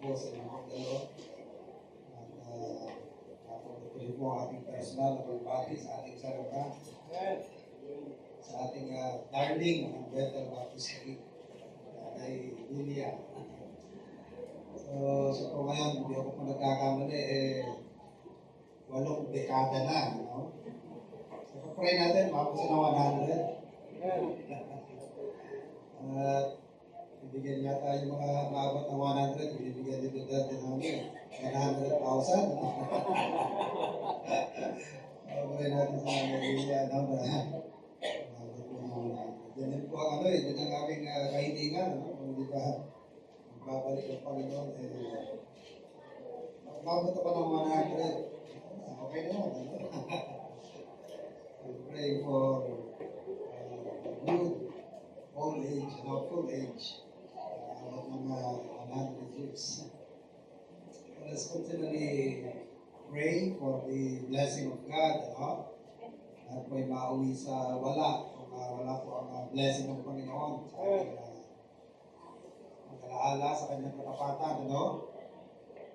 po sa inyong pagdalo. At tuloy po ang ating personal na pagbati sa ating sarata. Sa ating darling ng Bethel Baptist League. Kay Lilia. So po ngayon, hindi ako po nagkakamali, 8 dekada na, no? So, pray natin, mapos na 100. Ibigyan niya tayo mga maabot na 100, ibigyan dito dati namin 100,000. Pray natin sa mga Lilia, no? Maabot po na 100. Yan po ang yan ang aming kahilingan, no? Kung di ba, magbabalik ang Panginoon, maabot pa ng 100. Okay na yun. We pray for youth, old age, full age. About mga 100 years. Let's continually pray for the blessing of God. At po'y mauwi sa wala. Kung wala po ang blessing ng Panginoon sa ating mag-alaala sa kanyang katapatan.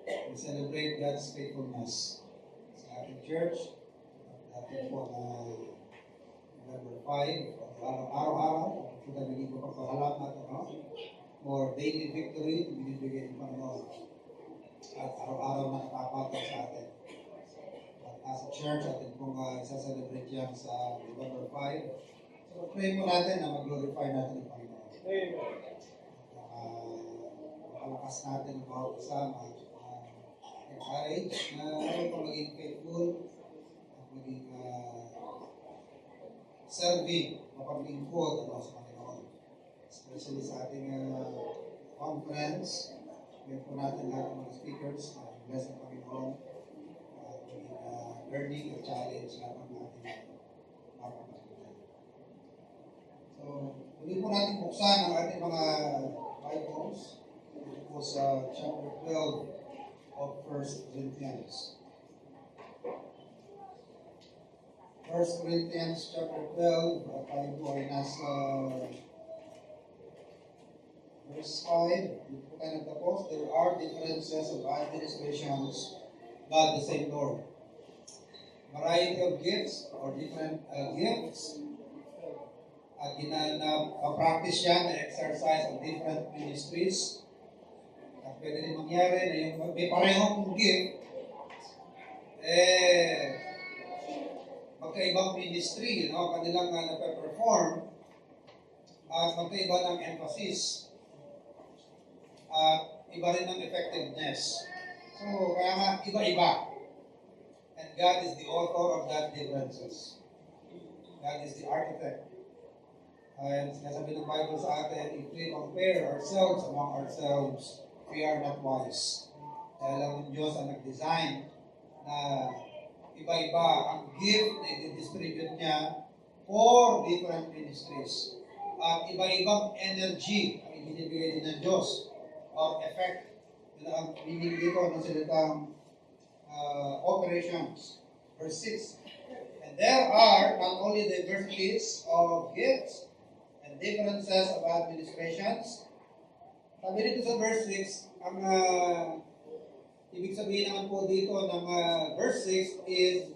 We celebrate God's faithfulness sa ating church. At ating po na November 5, araw-araw, kita bigyan ko pagpahalamat, for daily victory, binibigay ng Panginoon. At araw-araw na nakapatag sa atin. At as a church, atin pong isa-celebrate yan sa November 5. So, pray mo natin na mag-glorify natin ang Panginoon. Makalakas natin ang bawat isa, encourage na ano maging faithful at maging serving, mapaglingkod sa Panginoon. Especially sa ating conference, ngayon po natin lahat ng mga speakers na bless ng Panginoon at maging learning at challenge lahat ng ating mapapasunan. So, muli po natin buksan ang ating mga Bibles. Ito po sa chapter 12 of 1 Corinthians. 1 Corinthians chapter 12, tayo po ay nasa verse 5. Dito po tayo nagtapos. There are differences of administrations, but the same Lord. Variety of gifts or different gifts. At ginana-practice yan na exercise of different ministries. At pwede rin mangyari na yung may parehong gift, magkaibang ministry, kanilang na-perform, at magkaiba ng emphasis, at iba rin ng effectiveness. So, kaya nga, iba-iba. And God is the author of that differences. God is the architect. And sinasabi ng Bible sa atin, if we compare ourselves among ourselves, we are not wise. Dahil lang ng Diyos ang nag-design na iba-iba ang gift na i-distribute niya for different ministries. At iba-ibang energy ang ibinibigay din ng Diyos or effect. Yun ang meaning dito ng salitang operations. Verse 6. And there are not only diversities of gifts and differences of administrations. Sabi dito sa verse 6, ang ibig sabihin naman po dito ng verse 6 is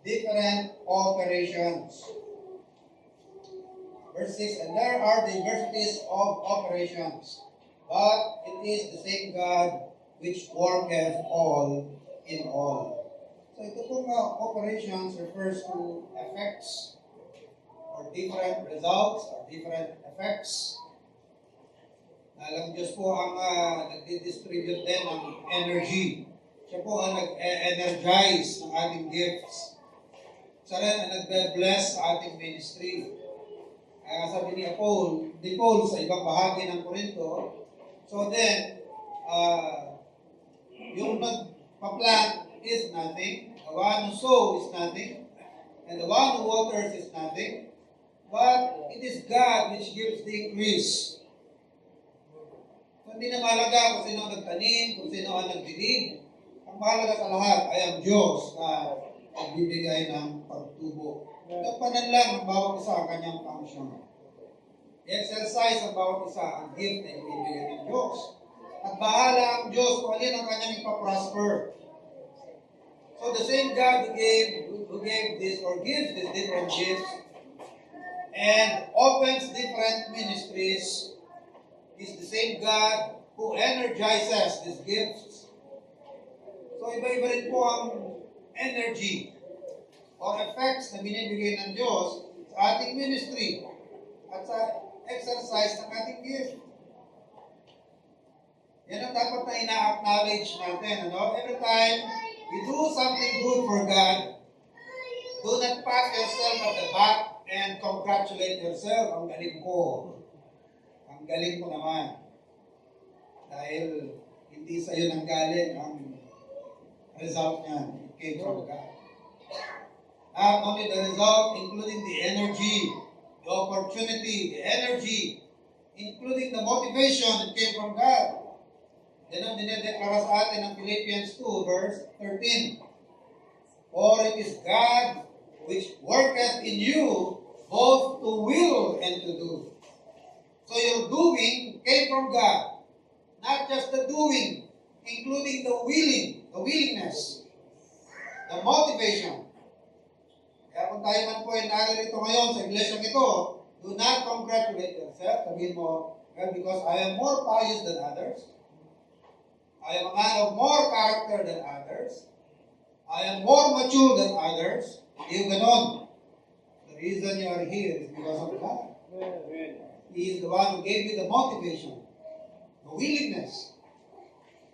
different operations. Verse 6, and there are diversities of operations, but it is the same God which worketh all in all. So ito pong operations refers to effects or different results or different effects. Alam Diyos po ang nagdi-distribute din ng energy. Siya po ang nag-energize ng ating gifts. Siya rin ang nag-bless sa ating ministry. Kaya sabi ni Paul sa ibang bahagi ng Corinto, so then, yung nagpa-plant is nothing, the one who sows is nothing, and the one who waters is nothing, but it is God which gives the increase. Hindi na mahalaga kung sino ang nagtanim, kung sino ang nagdilig. Ang mahalaga sa lahat ay ang Diyos na nagbibigay ng pagtubo. Nagpanan lang ang bawat isa ang kanyang function. I-exercise ang bawat isa ang gift na ibibigay ng Diyos. At bahala ang Diyos kung alin ang kanyang ipaprosper. So the same God who gave this or gives these different gifts and opens different ministries is the same God who energizes these gifts. So iba-iba rin po ang energy or effects na binibigay ng Diyos sa ating ministry at sa exercise ng ating gift. Yan ang dapat na ina-acknowledge natin. Ano? Every time you do something good for God, do not pat yourself at the back and congratulate yourself. Ang galing ko. Ang galing ko naman. Dahil hindi sa iyo nanggaling ang result niyan. It came from God. Not only the result, including the energy, the opportunity, the energy, including the motivation, it came from God. Yan ang dinedeklara sa atin ng Philippians 2 verse 13. For it is God which worketh in you both to will and to do. So your doing came from God. Not just the doing, including the willingness, the motivation. Kaya kung tayo man po ay naririto ngayon sa iglesyang ito, do not congratulate yourself. Sabihin mo, well, because I am more pious than others. I am a man of more character than others. I am more mature than others. Hindi yung ganon. The reason you are here is because of God. He is the one who gave you the motivation, the willingness,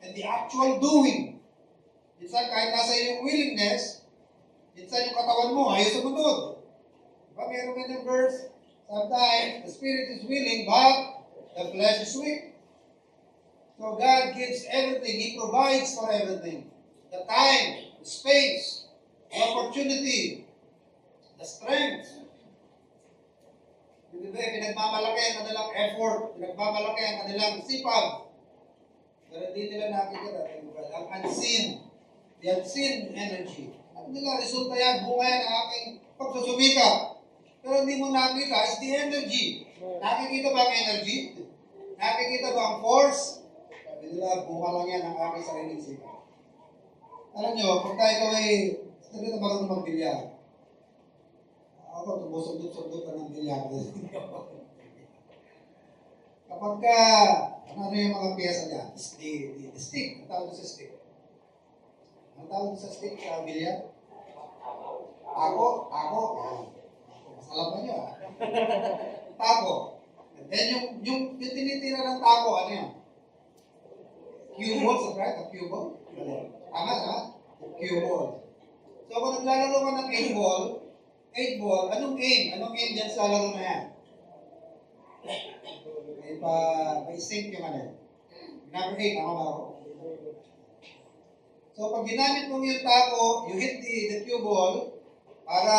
and the actual doing. Minsan kahit nasa yung willingness, minsan yung katawan mo ayaw sumunod. Diba meron ganyan verse? Sometimes the spirit is willing but the flesh is weak. So God gives everything. He provides for everything. The time, the space, the opportunity, the strength. Diba, pinagmamalaki ang kanilang effort, pinagmamalaki ang kanilang sipag. Pero hindi nila nakikita. Ang unseen, the unseen energy. At nila, resulta yan, bunga yan ang aking pagsusumika. Pero hindi mo nakikita, is the energy. Nakikita ba ang energy? Nakikita ba ang force? Sabi nila, bunga lang yan ang aking sariling sipag. Alam nyo, pag tayo ay, sabi na marunong magbilyar. Ako, tumusundot-sundot ka ng bilyar. Kapag ka, ano yung mga piyesa niya? The stick. Ang tawag sa stick. Ang tawag sa stick sa bilyar? Ako. Mas alam ba niyo? Tako. And then yung tinitira ng tako, ano yan? Cue ball, right? A cue ball? Tama, ha? Cue ball. So kung naglalaro ka ng 8 ball, anong aim? Anong aim dyan sa laro na yan? May sync yung ano. Number 8, tama ba ako? So pag ginamit mo yung tako, you hit the cue ball para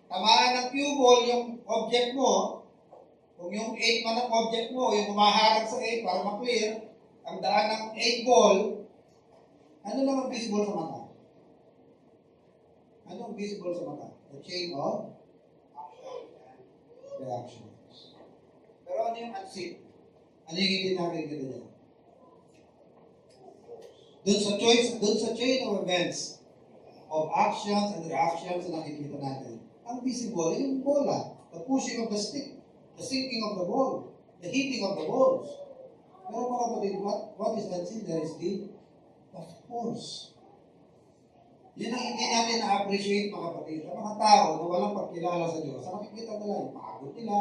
tamaan ng cue ball yung object mo. Kung yung 8 man ang object mo, yung umaharang sa 8 para ma-clear, ang daan ng 8 ball, ano lang ang visible sa mata? Ano ang visible sa mata? The chain of reactions. Pero ano yung unseen? Ano yung hindi nakikita niya? Doon sa chain of events, of actions and reactions na nakikita natin, ang visible ay yung bola, the pushing of the stick, the sinking of the ball, the hitting of the balls. Pero mga kapatid, what is unseen? There is the force. Yan ang hindi natin na-appreciate mga kapatid. Ang mga tao na walang pagkilala sa Diyos, ang makikita nila yung pagod nila,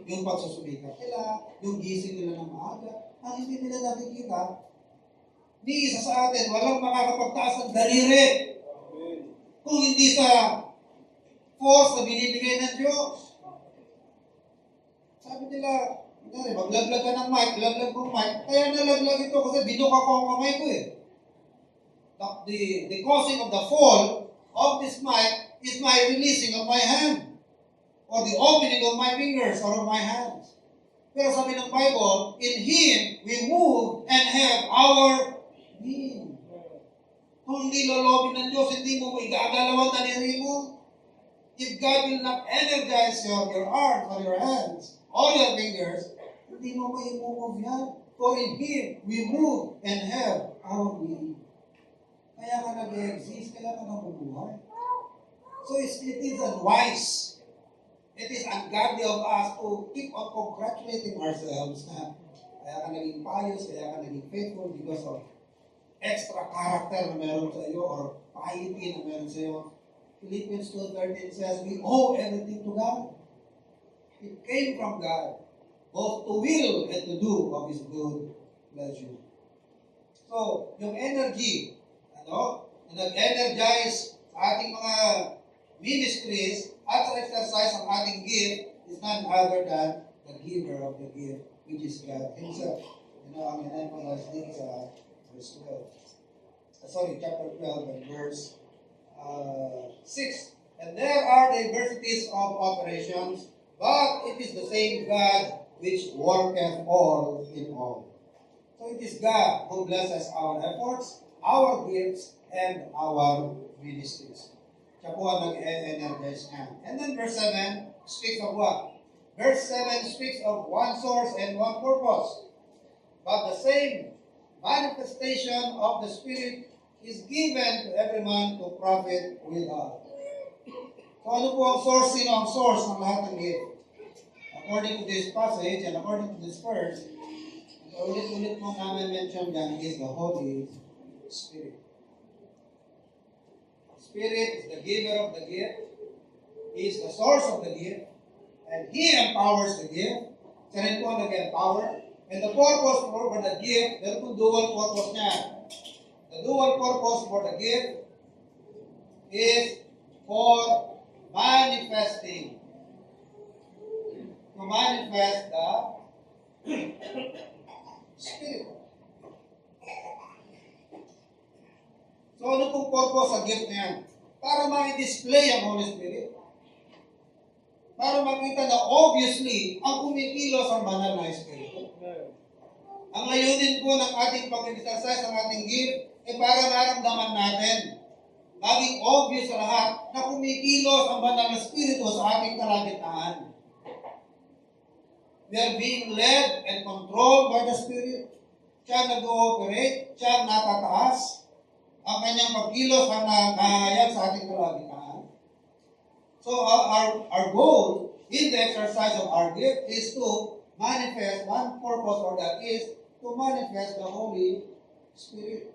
yung pagsusubikat nila, yung gising nila ng maaga, ang hindi nila nakikita, ni isa sa atin, walang makakapagtaas ng daliri kung hindi sa force na binibigay ng Diyos. Sabi nila, maglaglag ka ng mic, laglag kong mic, kaya nalaglag ito kasi binuka ko ang kamay ko eh. The causing of the fall of this mic is my releasing of my hand or the opening of my fingers or of my hands. Pero sabi ng Bible, in Him we move and have our being. Kung hindi lolobin ng Diyos, hindi mo igagalawan na niliri mo. If God will not energize your arms or your hands or your fingers, hindi mo ma-move yan. For in Him, we move and have our being. Kaya ka nag-exist, kaya ka nabubuhay. So it is unwise. It is ungodly of us to keep on congratulating ourselves na kaya ka naging pious, kaya ka naging faithful because of extra character na meron sa iyo or piety na meron sa iyo. Philippians 2:13 says, we owe everything to God. It came from God, both to will and to do of His good pleasure. So, yung energy, na nag-energize sa ating mga ministries at sa exercise ng ating gift is none other than the giver of the gift, which is God Himself. Ang in-emphasize din sa verse 12. Chapter 12 and verse 6. And there are diversities of operations, but it is the same God which worketh all in all. So it is God who blesses our efforts, our gifts, and our ministries. Siya po ang nag-energize niya. And then verse 7 speaks of what? Verse 7 speaks of one source and one purpose. But the same manifestation of the Spirit is given to every man to profit withal. So ano po ang source? Sino ang source ng lahat ng gift? According to this passage and according to this verse, ulit-ulit mo namin mention dyan is the Holy Spirit. Spirit is the giver of the gift. He is the source of the gift. And He empowers the gift. Siya rin po ang nag-empower. And the purpose for the gift, meron pong dual purpose niya. The dual purpose for the gift is for manifesting. To manifest the Spirit. So ano pong purpose sa gift na yan? Para ma-display ang Holy Spirit. Para makita na obviously ang kumikilos ang banal na Espiritu. Ang layunin po ng ating pag-exercise ng ating gift ay para maramdaman natin, maging obvious sa lahat na kumikilos ang banal na Espiritu sa ating kalagitnaan. We are being led and controlled by the Spirit. Siya nag-ooperate, siya natataas. Ang kanyang pagkilos ang nahahayag sa ating kalagitnaan. So our goal in the exercise of our gift is to manifest, one purpose for that is to manifest the Holy Spirit.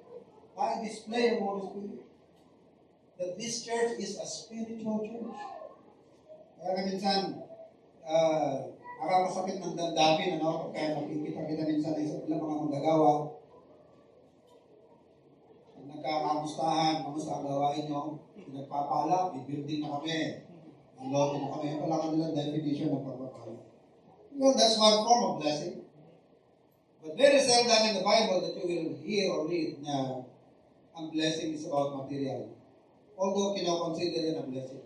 By display of Holy Spirit. That this church is a spiritual church. Kaya minsan, nakakasakit ng damdamin, kaya nakikita-kita minsan na isa ilang mga manggagawa. Nagkakamustahan, kamusta ang gawain nyo? Nagpapala, may building na kami. Ang lobby na kami. Wala ka nilang definition ng pagpapala. Well, that's one form of blessing. But very seldom in the Bible that you will hear or read na ang blessing is about material. Although kinoconsider yun ang blessing.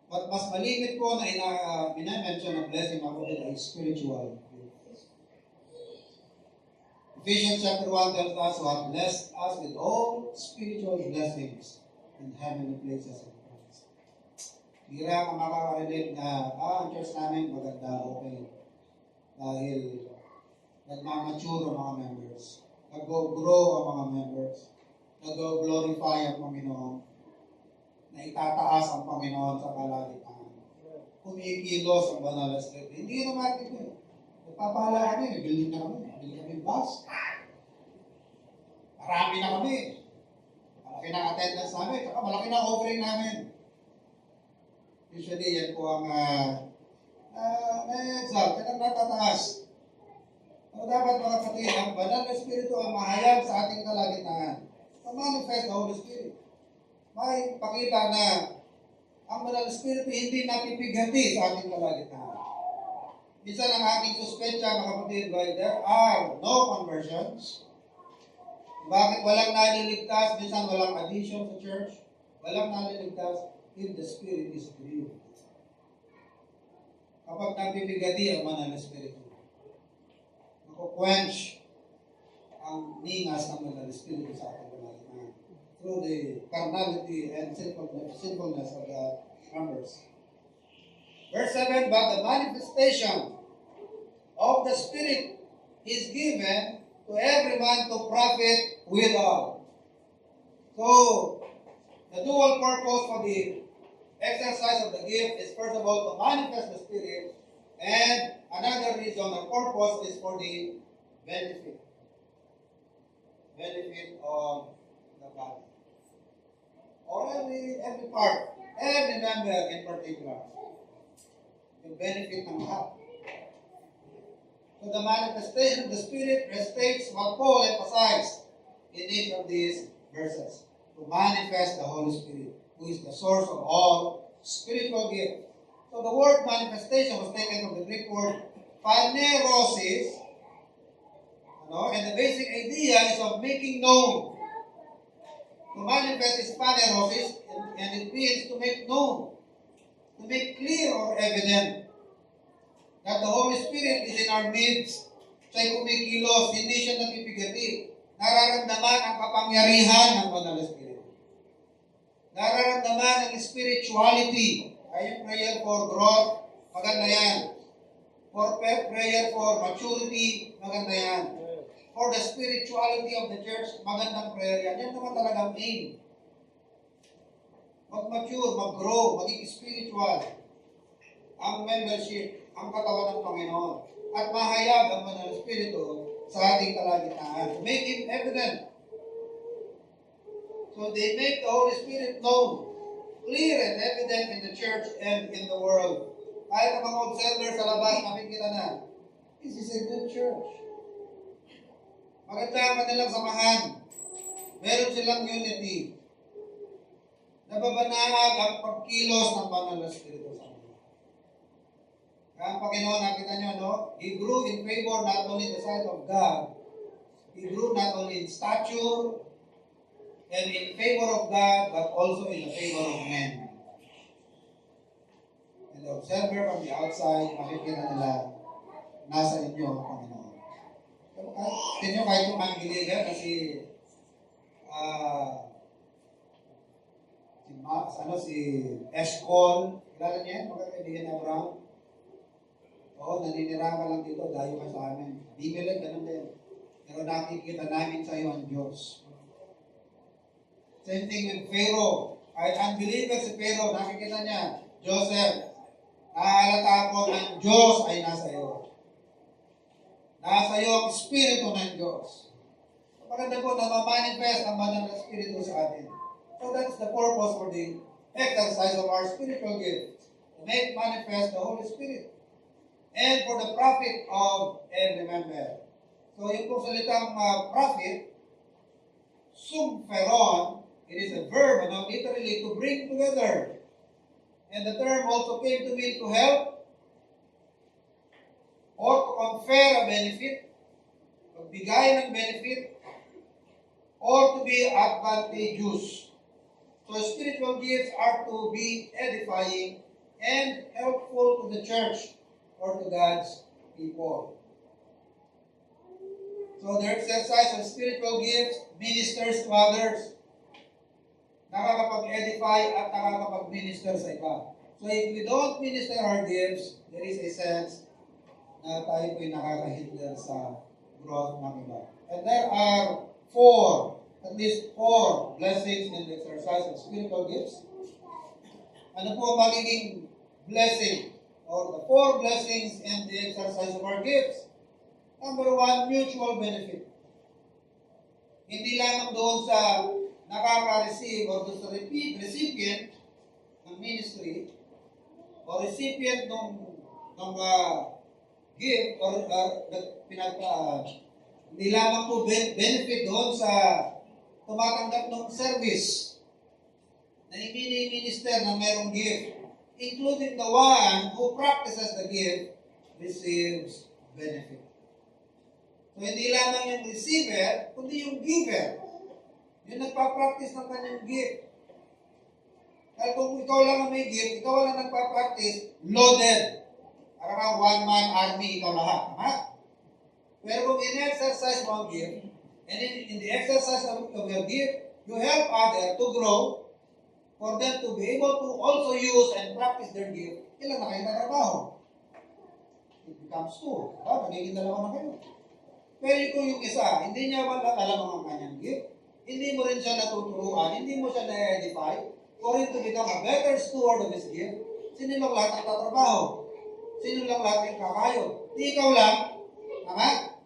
But mas malimit po na ina-mention ang blessing about it ay spiritual. Ephesians chapter 1 tells us who have blessed us with all spiritual blessings in heavenly places in Christ. Bira ka makaka-relate na, ang church namin maganda, okay. Dahil nagmamature ang mga members. Nag-grow ang mga members. Nag-glorify ang Panginoon. Naitataas ang Panginoon sa kalagitnaan. Kumikilos ang banal na Espiritu. Hindi naman ito. Nagpapala kami, may building na kami. Bili kami bus. Marami na kami. Malaki na attendance namin. Saka malaki na offering namin. Usually, yan po ang na-exalt. Yan ang natataas. So, dapat mga kapatid, ang banal na Espiritu ang mahayag sa ating kalagitnaan. Manifest the Holy Spirit. May pakita na ang banal na Espiritu hindi napipighati sa ating kalagitnaan. Minsan ang ating suspetsya, mga kapatid, why there are no conversions. Bakit walang naliligtas? Minsan walang addition sa church. Walang naliligtas if the Spirit is grieved. Kapag napipigati ang banal na Espiritu, nakuquench ang ningas ng banal na Espiritu sa ating kalagitnaan through the carnality and sinfulness of the members. Verse 7, but the manifestation of the Spirit is given to every man to profit withal. So, the dual purpose for the exercise of the gift is first of all to manifest the Spirit, and another reason or purpose is for the benefit of the body. Or every part, every member in particular. The benefit ng lahat. So the manifestation of the Spirit restates what Paul emphasized in each of these verses. To manifest the Holy Spirit, who is the source of all spiritual gifts. So the word manifestation was taken from the Greek word phanerosis, and the basic idea is of making known. To manifest is phanerosis, and it means to make known, to make clear or evident that the Holy Spirit is in our midst. Siya'y kumikilos, hindi siya napipigati. Nararamdaman ang kapangyarihan ng Banal na Espiritu. Nararamdaman ang spirituality. Ay yung prayer for growth, maganda yan. For prayer for maturity, maganda yan. For the spirituality of the church, magandang prayer yan. Yan naman talagang aim. Mag-mature, mag-grow, maging spiritual. Ang membership, ang katawan ng Panginoon. At mahayag ang Banal na Espiritu sa ating kalagitnaan. Make Him evident. So they make the Holy Spirit known, clear and evident in the church and in the world. Kahit ang mga observers sa labas, makikita na, this is a good church. Maganda ang kanilang samahan. Meron silang unity. Nababanahag ang pagkilos ng Banal na Espiritu sa kanila. Kaya ang Panginoon, nakita nyo, no? He grew in favor not only in the sight of God, He grew not only in stature and in favor of God, but also in the favor of men. And the observer from the outside, makikita nila, nasa inyo ang Panginoon. Tingnan kahit yung Angelica, kasi si Eshcol, kilala niya yan, magkakaibigan ni Abraham. Oo, naninirahan ka lang dito, dayo ka sa amin. Bimelech, ganun din. Pero nakikita namin sa iyo ang Diyos. Same thing with Pharaoh. Kahit unbeliever si Pharaoh, nakikita niya, Joseph, nahalata ko ng Diyos ay nasa iyo. Nasa iyo ang Espiritu ng Diyos. Maganda po na ma-manifest ang Banal na Espiritu sa atin. So that's the purpose for the exercise of our spiritual gift. To make manifest the Holy Spirit. And for the profit of every member. So yung po salitang profit, sumferon, it is a verb, literally to bring together. And the term also came to mean to help or to confer a benefit, magbigay ng benefit, or to be advantageous. So spiritual gifts are to be edifying and helpful to the church or to God's people. So the exercise of spiritual gifts ministers to others. Nakakapag-edify at nakakapag-minister sa iba. So if we don't minister our gifts, there is a sense na tayo po'y nakakahinder sa growth ng iba. And there are at least four blessings in the exercise of spiritual gifts. Ano po magiging blessing or the four blessings in the exercise of our gifts? Number one, mutual benefit. Hindi lamang doon sa nakaka-receive or doon sa recipient ng ministry o recipient ng gift or hindi lamang po benefit doon sa tumatanggap ng service na i-minister na merong gift, including the one who practices the gift receives benefit. So hindi lamang yung receiver, kundi yung giver. Yung nagpa-practice ng kanyang gift. Dahil kung ikaw lang ang may gift, ikaw lang nagpa-practice, loaded. Parang one-man army ikaw lahat. Ha? Pero kung in-exercise mo ang gift, and in the exercise of your gift, you help others to grow for them to be able to also use and practice their gift. Ilan na kayo na trabaho? It becomes two. Nagiging dalawa na kayo. Pero kung yung isa, hindi niya alam ang kanyang gift, hindi mo rin siya natuturuan, hindi mo siya na-edify, for him to become a better steward of his gift, sino lang lahat ang tatrabaho? Sino lang lahat ang kakayo? Di ikaw lang, tama?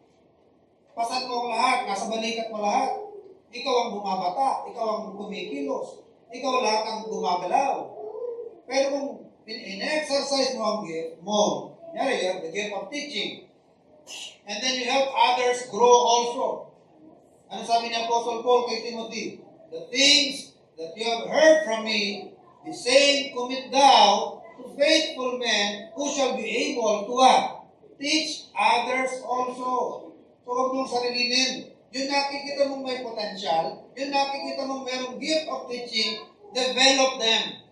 Pasad mo ang lahat, nasa balikat mo lahat. Ikaw ang bumabata, ikaw ang kumikilos, ikaw lahat ang gumagalaw. Pero kung in-exercise mo ang gift mo, you have the gift of teaching, and then you help others grow also. Ano sabi ni Apostle Paul kay Timothy? The things that you have heard from me, the same commit thou to faithful men who shall be able to teach others also. So huwag mong sarilinin. Yung nakikita mong may potential, yung nakikita mong mayroong gift of teaching, develop them.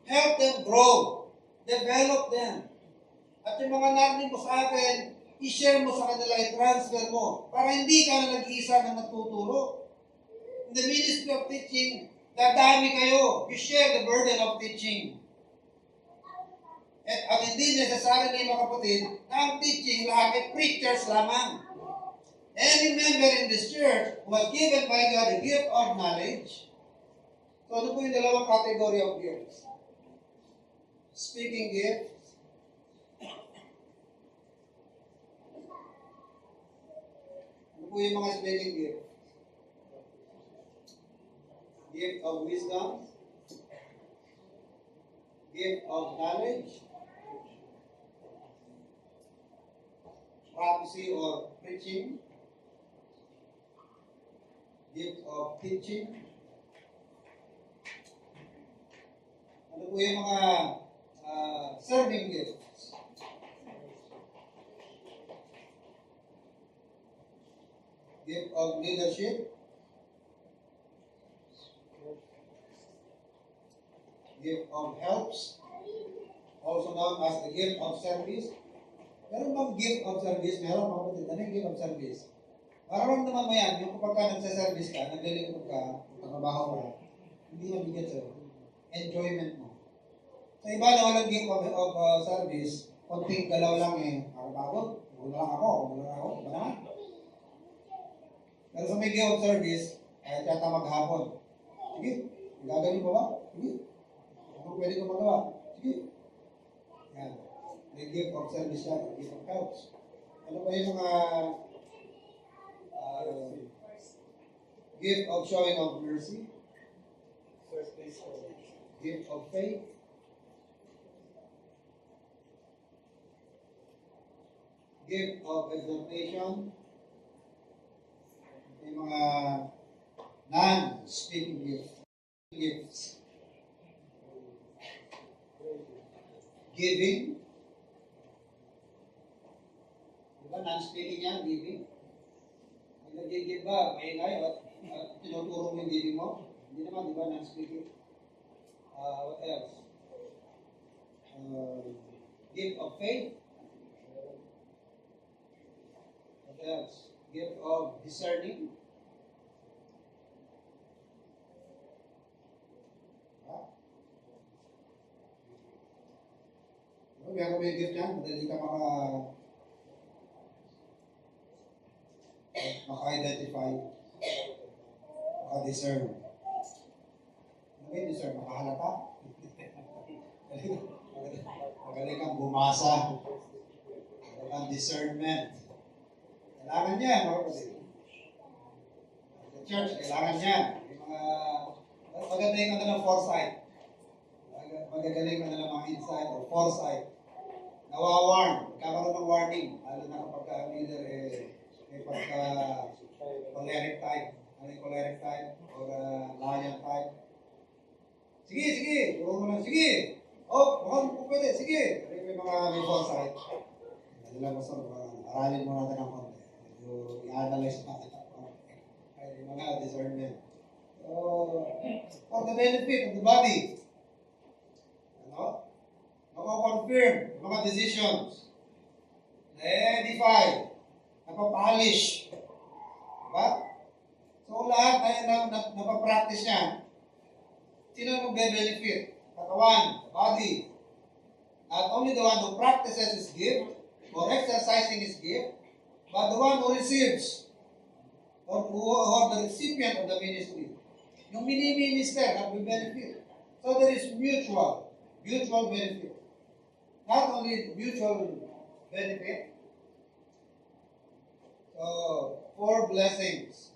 Help them grow. Develop them. At yung mga narinig mo sa akin, i-share mo sa kanila, i-transfer mo, para hindi ka na nag-iisa na magtuturo. In the ministry of teaching, dadami kayo. You share the burden of teaching. At hindi necessarily, mga kapatid, na ang teaching lahat ay preachers lamang. Any member in this church was given by God a gift of knowledge. So ano po yung dalawang category of gifts? Speaking gifts, ano po yung mga speaking gifts? Gift of wisdom, gift of knowledge, prophecy or preaching, gift of teaching. Ano po yung mga serving gifts? Gift of leadership, gift of helps, also known as the gift of service. Meron bang gift of service? Meron mga kapatid. Ano yung gift of service? Mararamdaman mo yan, yung kapag ka nagsaservice ka, naglilingkod ka, trabaho ka, hindi mabigyan sa'yo. Enjoyment mo. Sa iba na walang gift of service, konting galaw lang nakapagod, wala lang ako, iba naman. Pero sa may gift of service, kahit yata maghapon, sige, gagawin mo ba? Sige. Ano pwede ko magawa? Sige. Yan. May gift of service yan, gift of helps. Ano pa yung mga gift of showing of mercy, gift of faith, gift of exhortation, yung mga non-speaking gifts, giving, diba non-speaking yan, giving. Nag-give ba, maingay, at tinuturo mo yung giving mo? Hindi naman, di ba, non-speaking? What else? Gift of faith. What else? Gift of discerning. Meron mo yung gift yan, madali ka maka-identify, maka-discern. Ano yung discern? Makahalata? Magaling kang bumasa. Magaling kang discernment. Kailangan yan, mga kapatid. Sa church, kailangan yan. Yung mga, magagaling ka na ng foresight. Magagaling ka na ng mga insight or foresight. Nawawarn. Kakaroon ng warning. Lalo na kapag leader may pagka-choleric type. Ano yung choleric type? Or lion type. Sige. Puro mo lang. Sige. Mukhang pwede. Sige. May may foresight. Hindi lang basta aralin mo natin ang konti. I-analyze natin ang konti. Ay, mga discernment. So, for the benefit of the body. Ano? Mako-confirm mga decisions. Na-edify. Napapolish. Diba? So, lahat na napapractice niya. Sino magbe-benefit? Katawan, body. Not only the one who practices his gift or exercising his gift, but the one who receives, or the recipient of the ministry. Yung mini-minister nagbe-benefit. So there is mutual benefit. Not only mutual benefit, so 4 blessings.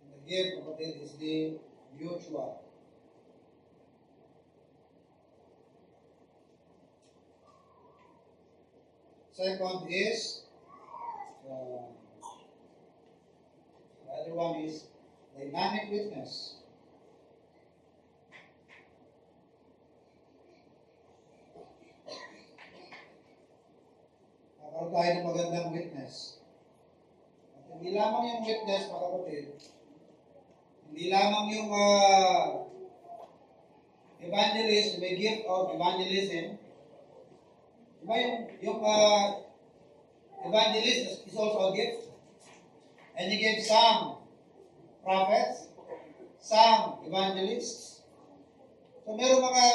And the gift of it is the mutual. Second is, the other one is dynamic witness. Nakaroon tayo ng magandang witness. At hindi lamang yung witness, mga kapatid, hindi lamang yung evangelist, may gift of evangelism. Diba yung evangelist is also a gift. And he gave some prophets, some evangelists. So meron mga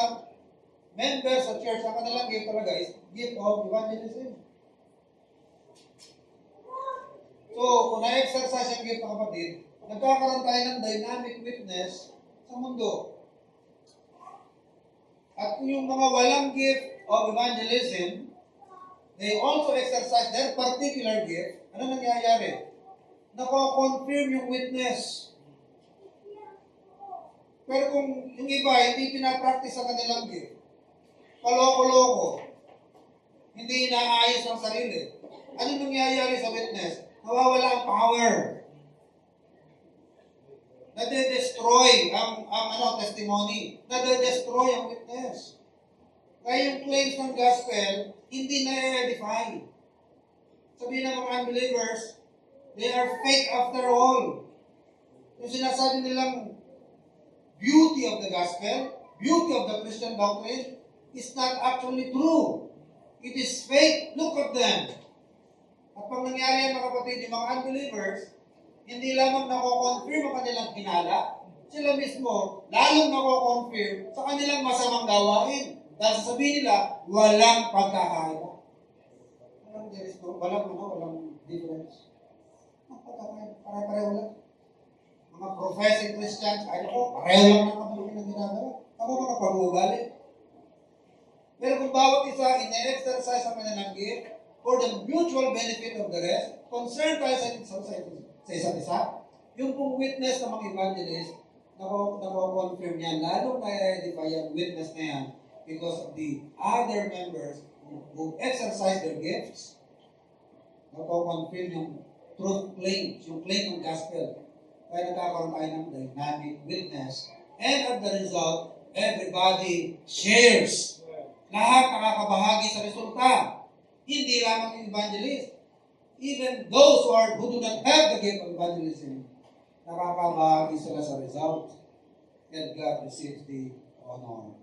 members of church, ang kanilang gift talaga is gift of evangelism. So, kung na-exercise ang gift ng kapatid, nagkakaroon tayo ng dynamic witness sa mundo. At kung yung mga walang gift of evangelism, they also exercise their particular gift, ano nangyayari? Nako-confirm yung witness. Pero kung yung iba, hindi pinapractice ang kanilang gift, paloko-loko, hindi inaayos ang sarili, ano nangyayari sa witness? Nawawala ang power. Nade-destroy ang testimony. Nade-destroy ang witness. Kaya yung claims ng gospel, hindi na-edify. Sabihin ng mga unbelievers, they are fake after all. Yung sinasabi nilang beauty of the gospel, beauty of the Christian doctrine, is not actually true. It is fake. Look at them. At pag nangyari yan, mga kapatid, yung mga unbelievers, hindi lamang nako-confirm ang kanilang hinala, sila mismo, lalong nako-confirm sa kanilang masamang gawain. Dahil sasabihin nila, walang pagkakaiba. Walang difference. Pagkakaiba, pare-pareho lang. Mga professing Christians, ay ako, pareho lang ng kapatid ng ginagawa. Ako mga pag-uugali. Pero kung bawat isa, ine-exercise ang kanilang gift, for the mutual benefit of the rest, concerned tayo sa isa't isa, yung pong witness ng mga evangelist, nako-confirm yan, lalong na-edify yung witness na yan because of the other members who exercise their gifts, nako-confirm yung truth claims, yung claim ng gospel. Kaya nagkakaroon tayo ng dynamic witness. And as the result, everybody shares. Lahat nakakabahagi sa resulta. Hindi lamang yung evangelist. Even those who do not have the gift of evangelism, nakakabahagi sila sa result. And God receives the honor.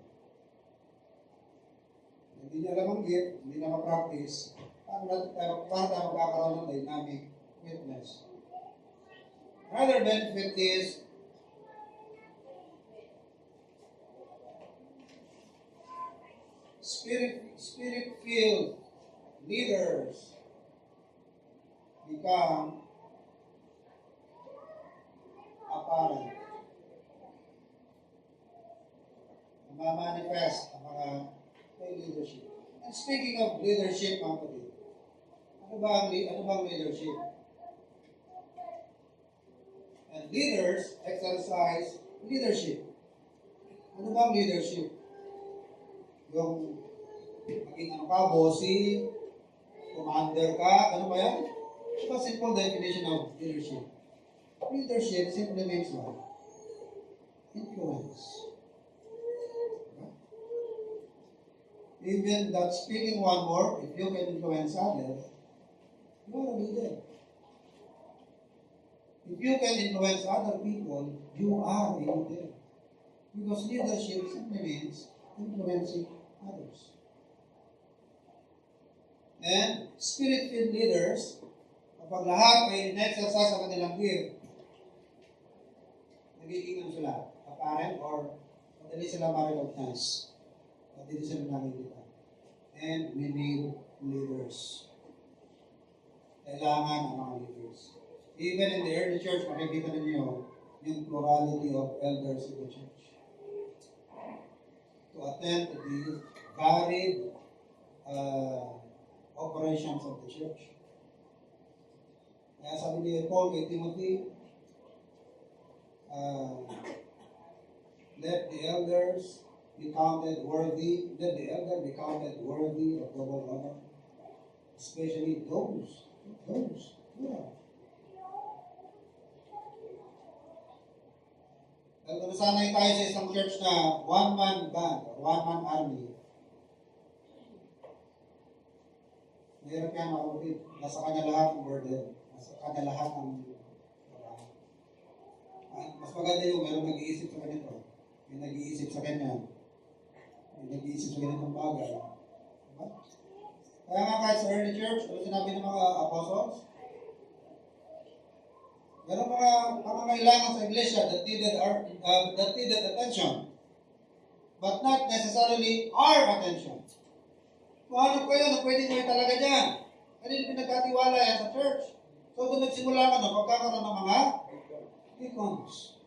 Hindi niya alam ang gift, hindi na ma-practice. Paano tayo magkakaroon ng dynamic witness? Another benefit is spirit-filled leaders become apparent. Mamanifest ang mga may leadership. And speaking of leadership, mga kapatid, ano bang leadership? And leaders exercise leadership. Ano bang leadership? Yung maging bossy, commander ka, ano ba yan? Ito a simple definition of leadership. Leadership simply means what? Influence. Even that speaking one word, if you can influence others, you are a leader. If you can influence other people, you are a leader. Because leadership simply means influencing others. And spirit-filled leaders, kapag lahat ay in-exercise sa kanilang gift, nagiging ano sila, apparent or madali sila ma-recognize. Madali sila nakikita. And we need leaders. kailangan ang mga leaders. Even in the early church, makikita ninyo yung plurality of elders in the church. To attend to the varied operations of the church. Kaya sabi ni Paul kay Timothy, let the elder be counted worthy of double honor, especially those. Yeah. Dahil nasanay tayo sa isang church na one-man band, one-man army. Mahirap yan, mga kapatid. Nasa kanya lahat ng burden. Nasa kanya lahat ng mas maganda yung meron nag-iisip sa ganito. May nag-iisip sa kanya. May nag-iisip sa ganitong bagay. Diba? Kaya nga kahit sa early church, ano sinabi ng mga apostles? Meron mga pangangailangan sa iglesia that needed attention. But not necessarily our attention. Kung ano kayo na pwede mo talaga dyan. Kanina pinagkatiwala yan sa church. So doon nagsimula ka na pagkakaroon ng mga deacons.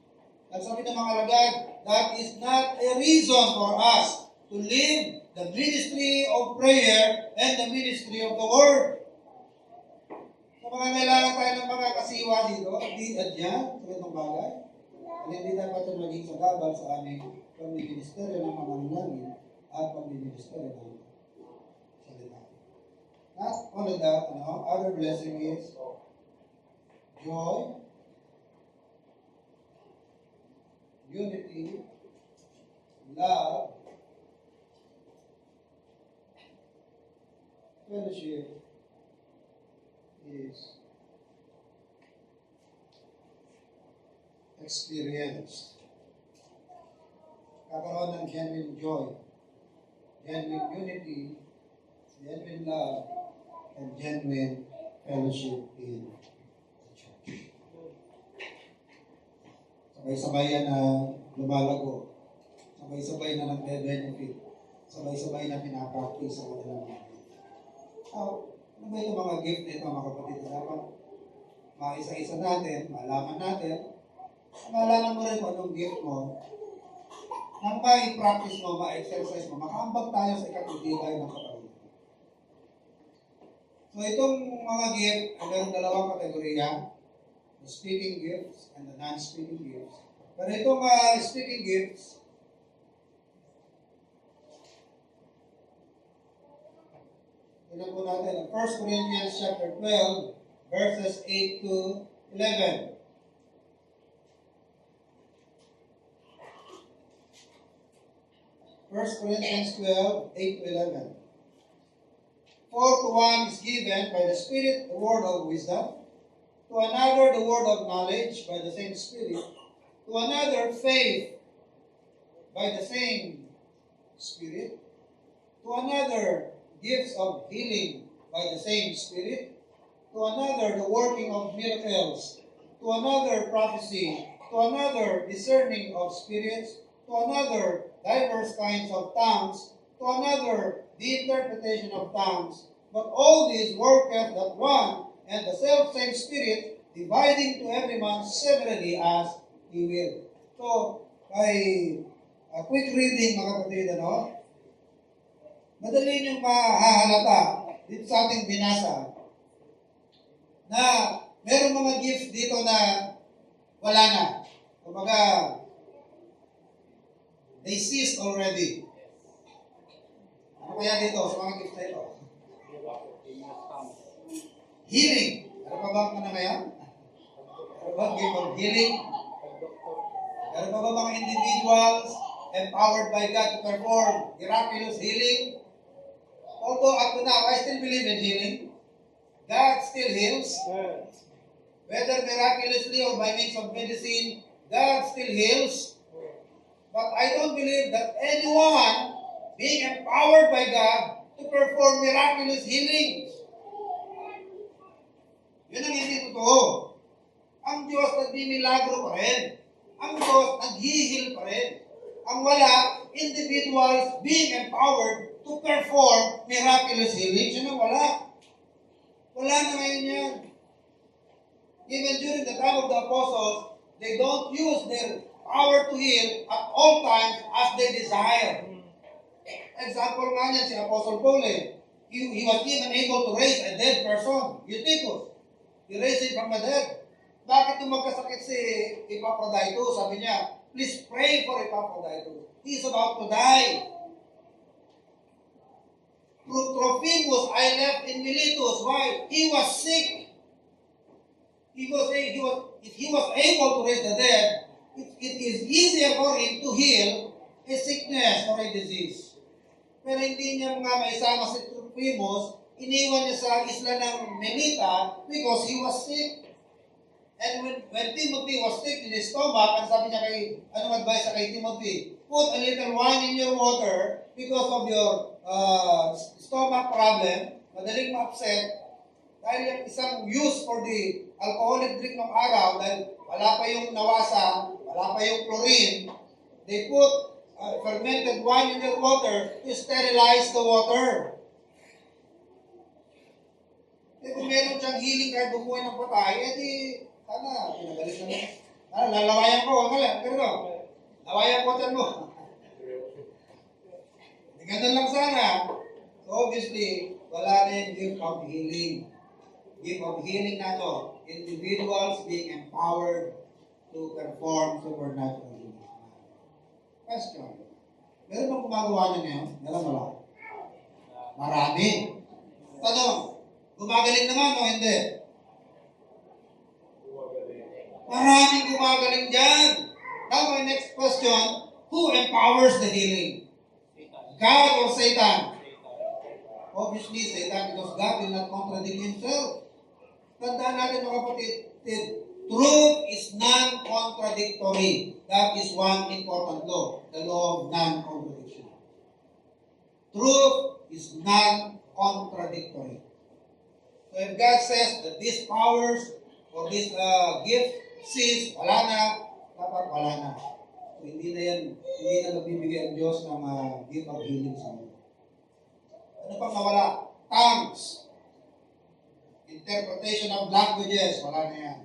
At sabi ng mga alagad, that is not a reason for us to leave the ministry of prayer and the ministry of the word. So mga kailangan tayo ng mga kasiwa dito, di at yan, sa ganitong bagay. At hindi dapat ito maging sagabal sa aming pag-ministeryo ng pananalangin at pag-ministeryo ng salita. Not only that, other blessing is joy, unity, love, fellowship is experienced. Kakaroon ng genuine joy, genuine unity, genuine love, and genuine fellowship in the church. Sabay-sabay yan na lumalago. Sabay-sabay na nagbe-benefit. Sabay-sabay na pinapractice sa kanilang mga gift. Ano ba yung mga gift nito, mga kapatid? Dapat maisa-isa natin, malaman natin. Malaman mo rin kung anong gift mo. Nang ma-practice mo, ma-exercise mo, makaambag tayo sa ikatutibay ng kapatid. So itong mga gift, ay mayroong dalawang kategorya. The speaking gifts and the non-speaking gifts. Pero itong speaking gifts, tignan po natin, 1 Corinthians chapter 12, verses 8 to 11. First Corinthians 12, 8 to 11. For to one is given by the Spirit the word of wisdom, to another the word of knowledge by the same Spirit, to another faith by the same Spirit, to another gifts of healing by the same Spirit, to another the working of miracles, to another prophecy, to another discerning of spirits, to another diverse kinds of tongues, to another the interpretation of tongues. But all these worketh that one and the self-same Spirit, dividing to every man severally as he will. So, by a quick reading, mga kapatid, madali niyong mahahalata dito sa ating binasa na meron mga gifts dito na wala na. Kumbaga, they ceased already. Ano kaya dito sa mga gifts na ito? Healing. Ano pa ba na ngayon? Ano ba gift of healing? Ano pa ba mga individuals empowered by God to perform miraculous healing? Although up to now, I still believe in healing. God still heals. Whether miraculously or by means of medicine, God still heals. But I don't believe that anyone being empowered by God to perform miraculous healings. Yun ang hindi totoo. Ang Diyos nagmimilagro pa rin. Ang Diyos naghihil pa rin. Ang wala, individuals being empowered to perform miraculous healings. Yun ang wala. Wala na ngayon yan. Even during the time of the apostles, they don't use their power to heal at all times as they desire. Example nga niyan si Apostle Paul eh. He was even able to raise a dead person, Eutychus. He raised him from the dead. Bakit nung magkasakit si Epaphroditus, sabi niya, please pray for Epaphroditus. He's about to die. Trophimus I left in Miletus. Why? He was sick. If he was able to raise the dead, it is easier for him to heal a sickness or a disease. Pero hindi niya nga maisama si Trophimus, iniwan niya sa isla ng Melita because he was sick. And when Timothy was sick in his stomach, ang sabi niya anong advice sa kay Timothy? Put a little wine in your water because of your stomach problem, madaling ma-upset, dahil yung isang use for the alcoholic drink ng araw, dahil wala pa yung nawasan, wala pa yung chlorine, they put fermented wine in their water to sterilize the water. Eh kung meron siyang healing kahit bumuhay ng patay, eh di, sana, pinagalis na mo. Lalawayan ko, ganito. Lawayan ko dyan mo. Ganun lang sana. So obviously, wala na yung gift of healing. Gift of healing na to. Individuals being empowered to perform supernatural healing. Question. Meron bang gumagawa niya ngayon? Meron wala? Marami. Tanong, gumagaling naman o hindi? Maraming gumagaling dyan. Now my next question, who empowers the healing? God or Satan? Obviously, Satan, because God will not contradict himself. Tandaan natin mga kapatid, truth is non-contradictory. That is one important law, the law of non-contradiction. Truth is non-contradictory. So if God says that these powers or this gift cease, wala na, dapat wala na. So hindi na nagbibigay ang Diyos ng gift of healing sa amin. Ano pang nawala? Tongues. Interpretation of languages, wala na yan.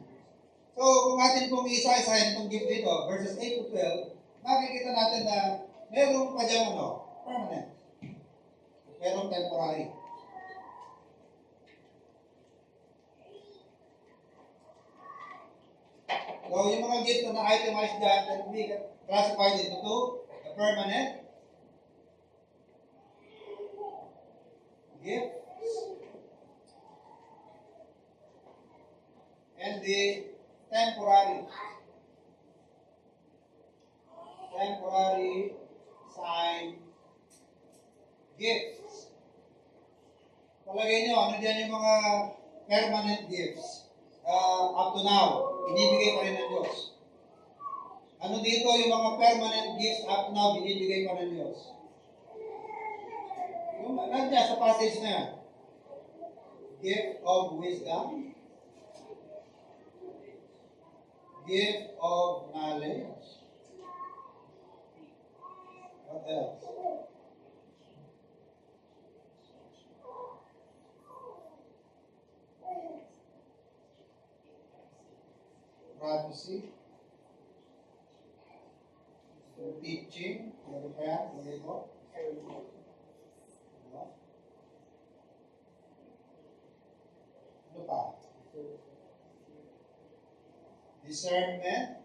So, kung atin pong isa-isahin itong gift dito, verses 8 to 12, makikita natin na meron pa dyan permanent. Merong temporary. So, yung mga gift na itemized dyan, that we classified into two, the permanent gift and the temporary sign gifts. Palagay nyo, ano dyan yung mga permanent gifts? Up to now, binibigay pa rin ng Diyos. Ano dito yung mga permanent gifts up to now, binibigay pa ng Diyos? Yung nandiyan sa passage na yan. Gift of wisdom, gift of knowledge. What else? Prophecy. Teaching. Ano pa yan? Ano ito? Ano pa? Discernment.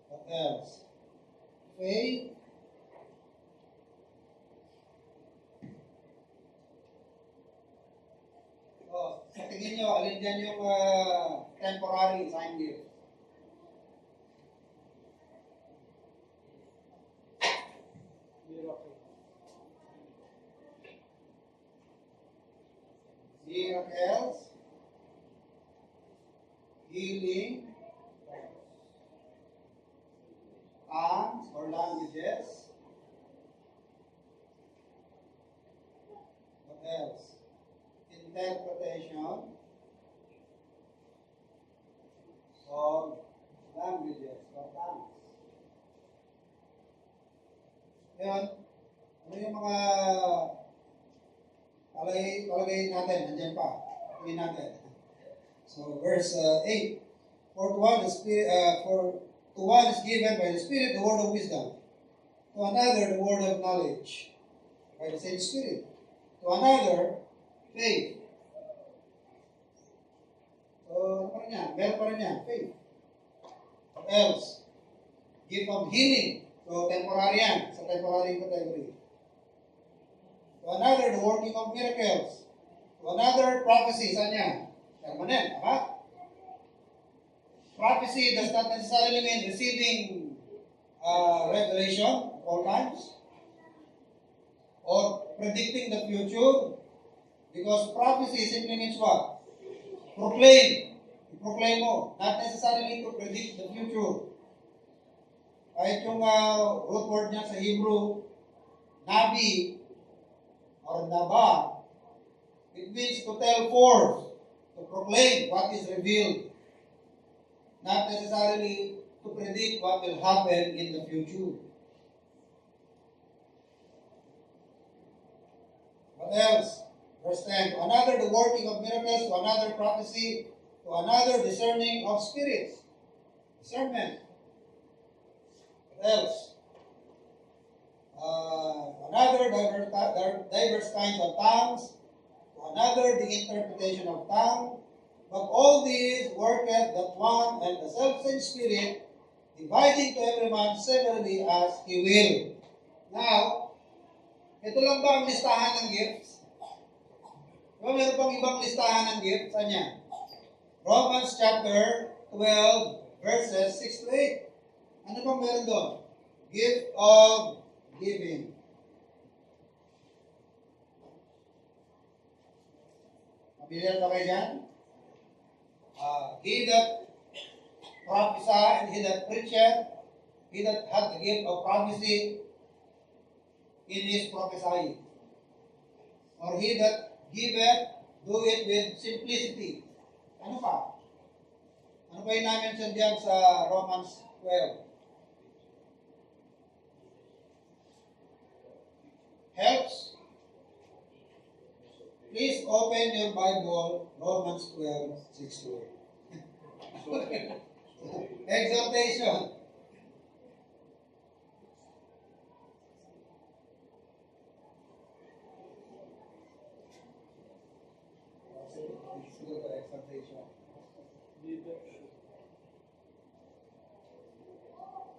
What else? Faith. Sa tingin nyo, alin dyan yung temporary sign gift? Miracles, healing, tongues or languages. What else? Interpretation of languages or tongues. Ngayon, ano yung mga Palagay natin, nandiyan pa. Tingin natin. So, verse 8. For to one is given by the Spirit the word of wisdom, to another the word of knowledge by the same Spirit, to another faith. So, ano pa rin yan? Meron pa rin yan, faith. What else? Gift of healing. So, temporary yan, sa temporary category. To another, the working of miracles. To another, prophecy. Saan yan? Permanent, ha? Prophecy does not necessarily mean receiving revelation all times or predicting the future, because prophecy simply means what? Proclaim. I-proclaim mo. Not necessarily to predict the future. Kahit yung root word niya sa Hebrew, nabi, or naba, it means to tell forth, to proclaim what is revealed, not necessarily to predict what will happen in the future. What else? Verse 10, to another the working of miracles, to another prophecy, to another discerning of spirits. Discernment. What else? Another diverse kinds of tongues, to another the interpretation of tongue, but all these worketh that one and the selfsame Spirit, dividing to every man severally as he will. Now, ito lang ba ang listahan ng gifts? Diba meron pang ibang listahan ng gifts? Saan yan? Romans chapter 12, verses 6 to 8. Ano pang meron doon? Gift of giving. Familiar ba kayo dyan? He that prophesied and he that preacheth, he that hath the gift of prophecy in his prophesying. Or he that giveth, do it with simplicity. Ano pa? Ano pa yung na-mention diyan sa Romans 12? Helps? Please open your Bible, Romans 12, 6 to 8. Exhortation.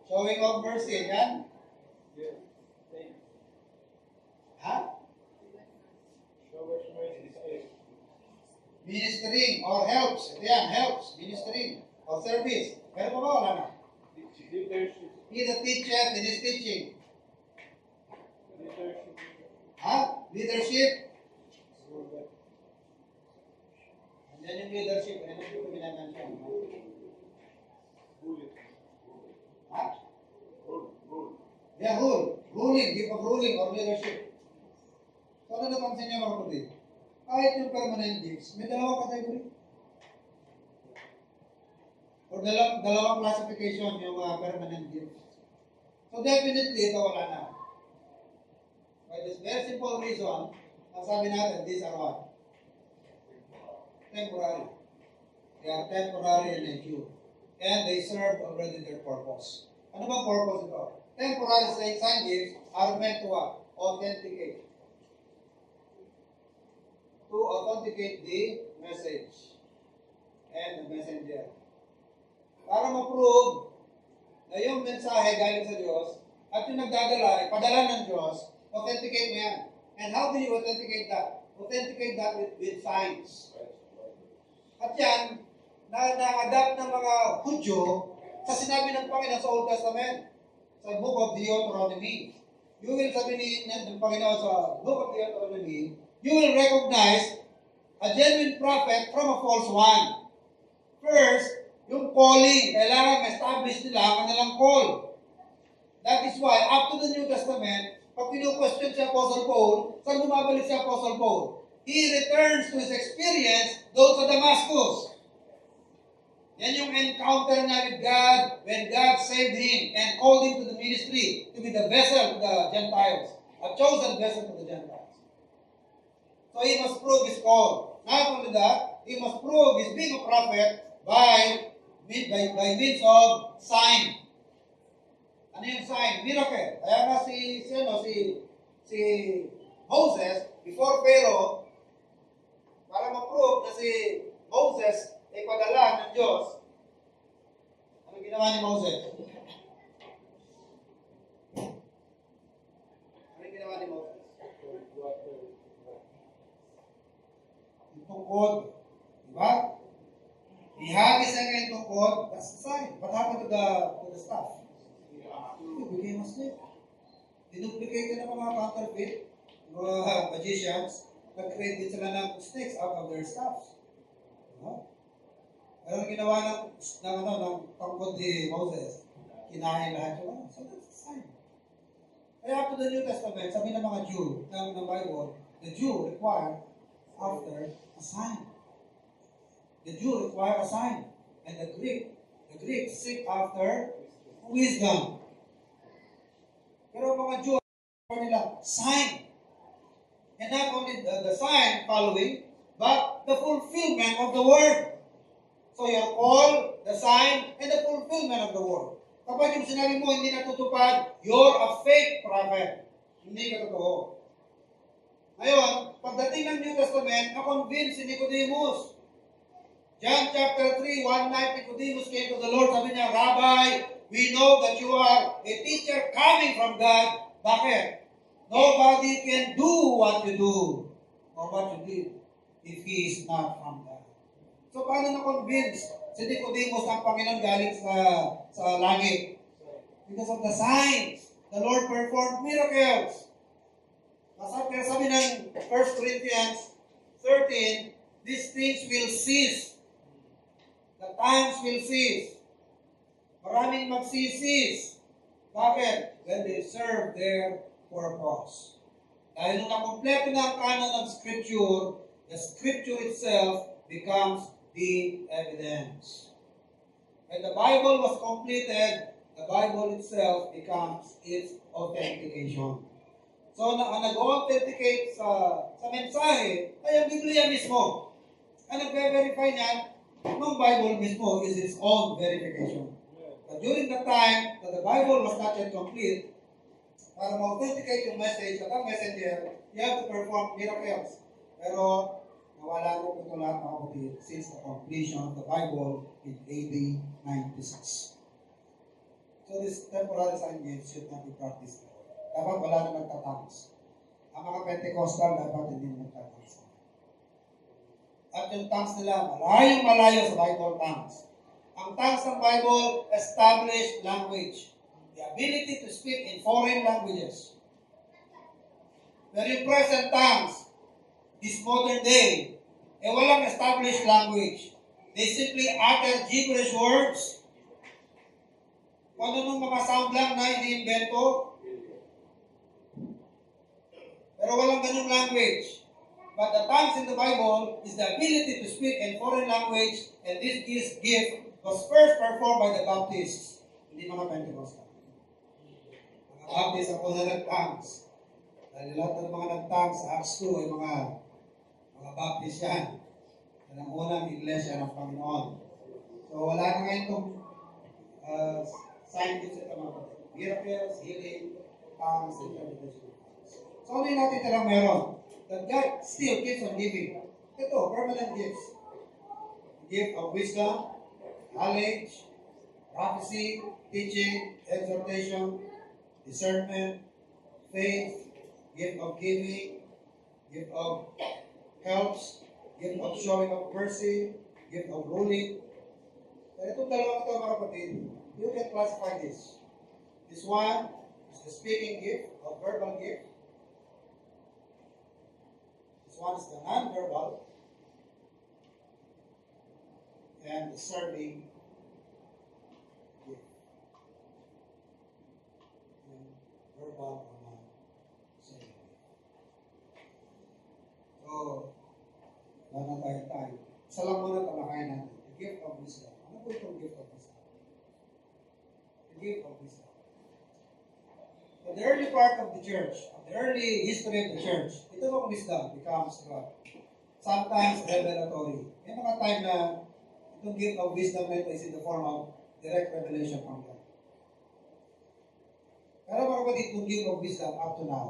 Showing of mercy, yan? Ha? Ministering or helps. Ito yan, helps. Ministering or service. Pero pa ba wala na? He that teacheth in his teaching. Ha? Leadership. Andiyan yung leadership. Ano yung pinanansyan? Ha? Yeah, rule. Ruling. Gift of ruling or leadership. So ano napansin niya mga kapatid? Kahit yung permanent gifts, may dalawang category. Or dalawang classification yung permanent gifts. So definitely, ito wala na. By this very simple reason, sabi natin, these are what? Temporary. They are temporary in nature. And they serve already their purpose. Ano bang purpose ito? Temporary sign gifts are meant to what? Authenticate. To authenticate the message and the messenger. Para ma-prove na yung mensahe galing sa Diyos at yung nagdadala, ipadala ng Diyos, authenticate mo yan. And how do you authenticate that? Authenticate that with signs. At yan, na-adapt ng mga Hudyo sa sinabi ng Panginoon sa Old Testament, sa Book of Deuteronomy. You will sabi ng Panginoon sa Book of Deuteronomy, you will recognize a genuine prophet from a false one. First, yung calling, kailangan ma-establish nila ang kanilang call. That is why, up to the New Testament, pag pinu-question si Apostle Paul, saan bumabalik si Apostle Paul? He returns to his experience doon sa Damascus. Yan yung encounter niya with God when God saved him and called him to the ministry to be the vessel to the Gentiles, a chosen vessel to the Gentiles. So he must prove his call. Not only that, he must prove his being a prophet by means of sign. Ano yung sign? Miracle. Kaya nga si Moses, before Pharaoh, para ma-prove na si Moses ay padala ng Diyos, ano ginawa ni Moses? Ano ginawa ni Moses? Yung tungkod. Diba? Ihagis na ngayon tungkod, that's the sign. What happened to the staff? It became a snake. Dinuplicate ng mga counterfeit, mga magicians, nag-create din sila ng snakes out of their staffs. No? Pero ang ginawa ng tungkod ni Moses, kinain lahat yun. So that's a sign. Kaya to the New Testament, sabi ng mga Jew, ng Bible, the Jew require after a sign. The Jew require a sign. And the Greek seek after wisdom. Pero mga Jew, nila sign. And not only the sign following, but the fulfillment of the word. So your call, the sign, and the fulfillment of the word. Kapag yung sinabi mo hindi natutupad, you're a fake prophet. Hindi ka totoo. Ngayon, pagdating ng New Testament, na-convince si Nicodemus. John chapter 3, one night Nicodemus came to the Lord, sabi niya, Rabbi, we know that you are a teacher coming from God. Bakit? Nobody can do what you do or what you did if He is not from God. So paano na-convince si Nicodemus ang Panginoon galing sa langit? Because of the signs. The Lord performed miracles. Sabi ng 1 Corinthians 13, these things will cease. The times will cease. Maraming magsisis. Bakit? When they serve their purpose. Dahil nung nakompleto na ang canon ng Scripture, the Scripture itself becomes the evidence. When the Bible was completed, the Bible itself becomes its authentication. So, ang nag-authenticate sa mensahe ay ang Biblia mismo. Ang nag-verify niyan, ng Bible mismo is its own verification. But during the time that the Bible was not yet complete, para ma-authenticate yung message at ang messenger, you have to perform miracles. Pero, nawala ko ito lahat mga kapatid since the completion of the Bible in AD 96. So this temporary sign gifts should not be practiced. Dapat wala na nagtatangs. Ang mga Pentecostal dapat hindi na nagtatangs. At yung tongues nila, malayong-malayo sa Bible tongues. Ang tongues ng Bible, established language. The ability to speak in foreign languages. Pero yung present tongues, this modern day, walang established language. They simply utter gibberish words. Kung ano nung mga sound lang na iniimbento. Pero walang ganung language. But the tongues in the Bible is the ability to speak in foreign language, and this gift was first performed by the Baptists, hindi mga Pentecostal. Mga Baptists ang una nag-tongues. Dahil lahat ng mga nag-tongues sa Acts 2 ay mga Baptist yan. Yan ang unang iglesia ng Panginoon. So wala na ngayon itong sign gifts at mga miracles, healing, tongues, interpretation. So ano yung natin talang meron? That God still keeps on giving. Ito, permanent gifts. Gift of wisdom, knowledge, prophecy, teaching, exhortation, discernment, faith, gift of giving, gift of helps, gift of showing of mercy, gift of ruling. Pero itong dalawang ito mga kapatid, you can classify this. This one is the speaking gift, or verbal gift. This one is the non-verbal, and the serving gift. And verbal or non-serving gift. So, wala na tayo. Isa lang muna talakayan natin. The gift of wisdom. Ano po itong gift of wisdom? The gift of wisdom. So the early part of the church, the early history of the church, ito ang wisdom becomes God. Sometimes revelatory. May mga time na itong gift of wisdom na ito is in the form of direct revelation from God. Pero mga kapatid, itong gift of wisdom up to now,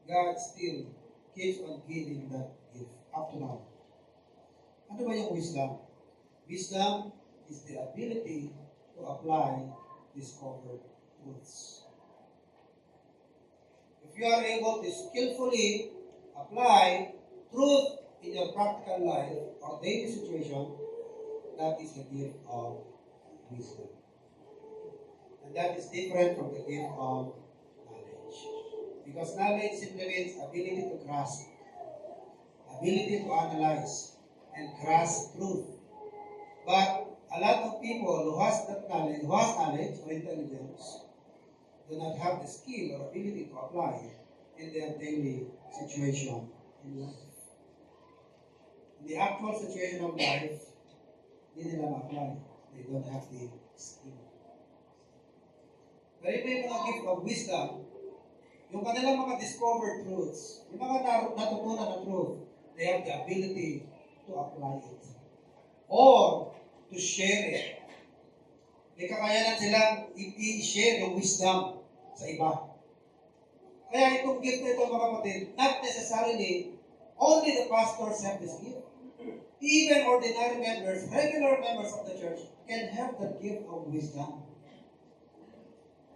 God still keeps on giving that gift up to now. Ano ba yung wisdom? Wisdom is the ability to apply discovered truths. If you are able to skillfully apply truth in your practical life or daily situation, that is the gift of wisdom. And that is different from the gift of knowledge. Because knowledge simply means ability to grasp, ability to analyze, and grasp truth. But a lot of people who has that knowledge, or intelligence, do not have the skill or ability to apply it in their daily situation in life. In the actual situation of life, hindi nila ma-apply. They don't have the skill. Pero ito yung mga gift of wisdom, yung kanilang mga discovered truths, yung mga natutunan na truth, they have the ability to apply it. Or to share it. May kakayanan silang i-share yung wisdom sa iba. Kaya itong gift na ito, mga kapatid, not necessarily only the pastors have this gift. Even ordinary members, regular members of the church can have that gift of wisdom.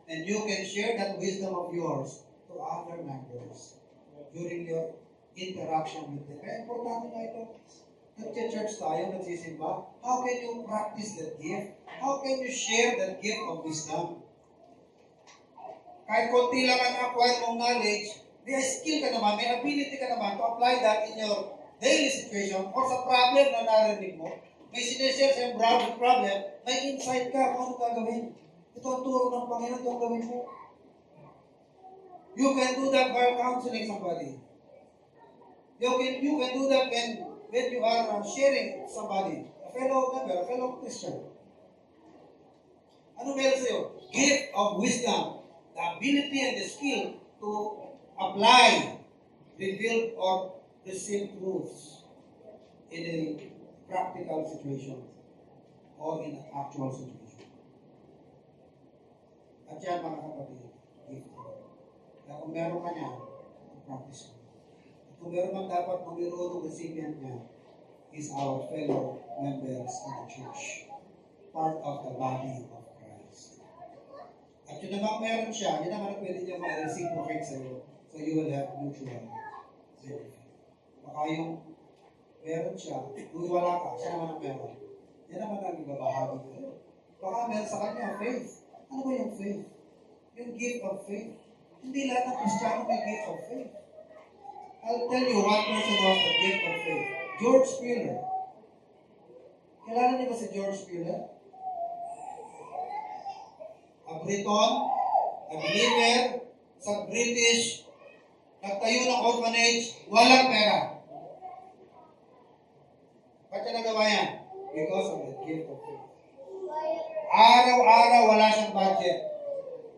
And you can share that wisdom of yours to other members during your interaction with them. Kaya importante nga ito. Nag-church tayo, nagsisimba. How can you practice that gift? How can you share that gift of wisdom? Kahit konti lang ang acquire mong knowledge, may skill ka naman, may ability ka naman to apply that in your daily situation or sa problem na narinig mo. May sinishare sa yung problem, may insight ka kung ano gagawin. Ito ang turo ng Panginoon, ito ang gawin mo. You can do that while counseling somebody. You can do that when you are sharing somebody, a fellow member, a fellow Christian. Ano meron sa'yo? Gift of wisdom, the ability and the skill to apply, reveal, or receive truths in a practical situation or in an actual situation. At yan, mga kapatid, gift. Kaya kung meron ka niya, practice mo. Kung meron man dapat magbiroon ng recipient niya, is our fellow members in the church, part of the body of Christ. At yun naman meron siya, yun naman pwede niya ma-reciprocate sa'yo, so you will have mutual benefit. Baka yung meron siya, kung wala ka, siya naman ang meron. Yan naman ang ibabahagi ko. Baka meron sa kanya, faith. Ano ba yung faith? Yung gift of faith. Hindi lahat ng Kristiyano may gift of faith. I'll tell you one person who has the gift of faith. George Spiller. Kilala niyo ba si George Spiller? A Briton, a believer, sa British, nagtayo ng orphanage, walang pera. Ba't niya nagawa yan? Because of the gift of faith. Araw-araw wala siyang budget.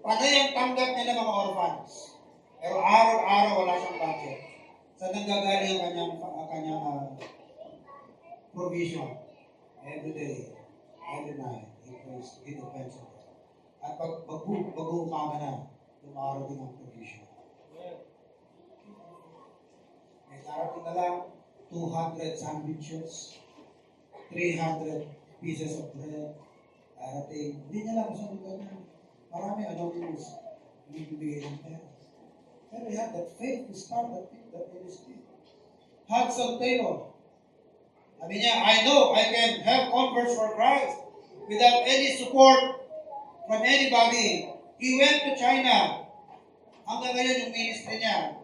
Panay ang tanggap niya ng mga orphans. Pero araw-araw wala siyang budget. Sa nanggagaling ang kanyang provision. Every day, every night, he prays, he depends on God. At pag mag-uumaga na, dumarating ang provision. May darating na lang 200 sandwiches, 300 pieces of bread, darating. Hindi niya lang sa lugar na. Marami anonymous, bibigay ng pera. Pero we have that faith to start that ministry. Hudson Taylor. Sabi niya, I know I can have converts for Christ without any support from anybody. He went to China. Hanggang ngayon yung ministry niya,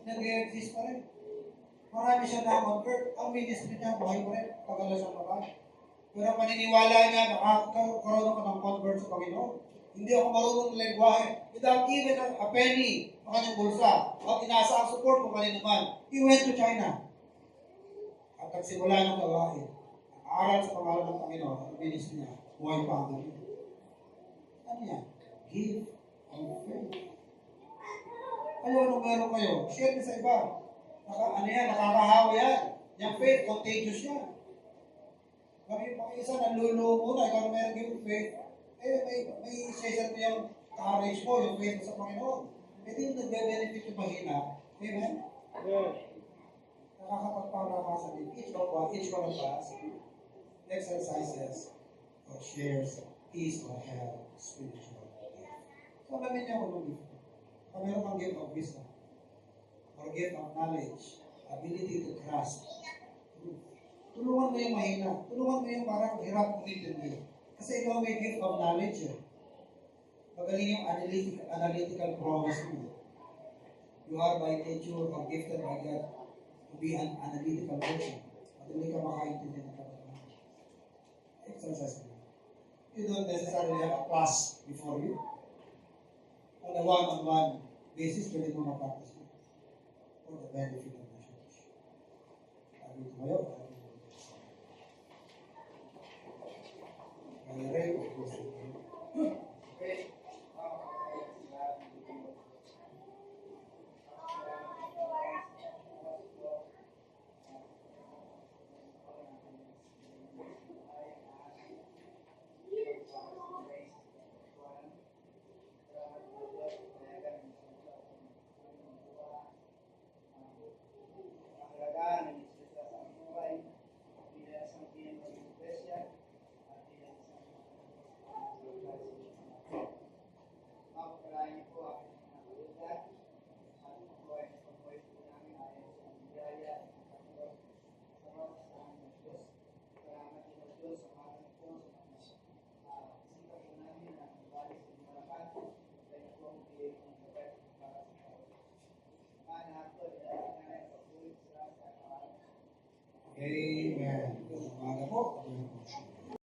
nag-exist pa rin. Marami siya na-convert. Ang ministry niya, buhay pa rin. Pagala siyang mabay. Pero paniniwala niya, nakakaroon ako ng convert sa Panginoon. Hindi ako marunong ng lengguwahe. Without even a penny sa kanyang bulsa. At inaasa ang support kung kanino man. He went to China. At nagsimula ng gawain. Nag-aaral sa pangalan ng Panginoon. Ang ministry niya, buhay pa ang Panginoon. Ano yan? Give of faith. Kayo, anong meron kayo? Share niyo sa iba. Nakakahawa yan. Yung faith, contagious yan. Pag isa nanlulumo na, ikaw na meron yung faith, may session mo yung courage mo, yung faith mo sa Panginoon. Hindi yung nagbe-benefit yung mahina. Amen? Yes. Nakakapagpala ka sa each one of us exercises or shares his or her spiritual gift. So, alamin niyo kung anong gift. Kung meron kang gift of wisdom, or gift of knowledge, ability to grasp, tulungan mo yung mahina. Tulungan mo yung parang hirap umintindi. Kasi ikaw may gift of knowledge. Magaling yung analytical prowess mo. You are by nature or gifted by God to be an analytical person. Madali ka makaintindi ng katapangan. Exercise mo. You don't necessarily have a class before you. On a one-on-one basis, pwede mo ma-practice mo. For the benefit of the church. Sabi ito kayo, okay. Amen. Umaga po.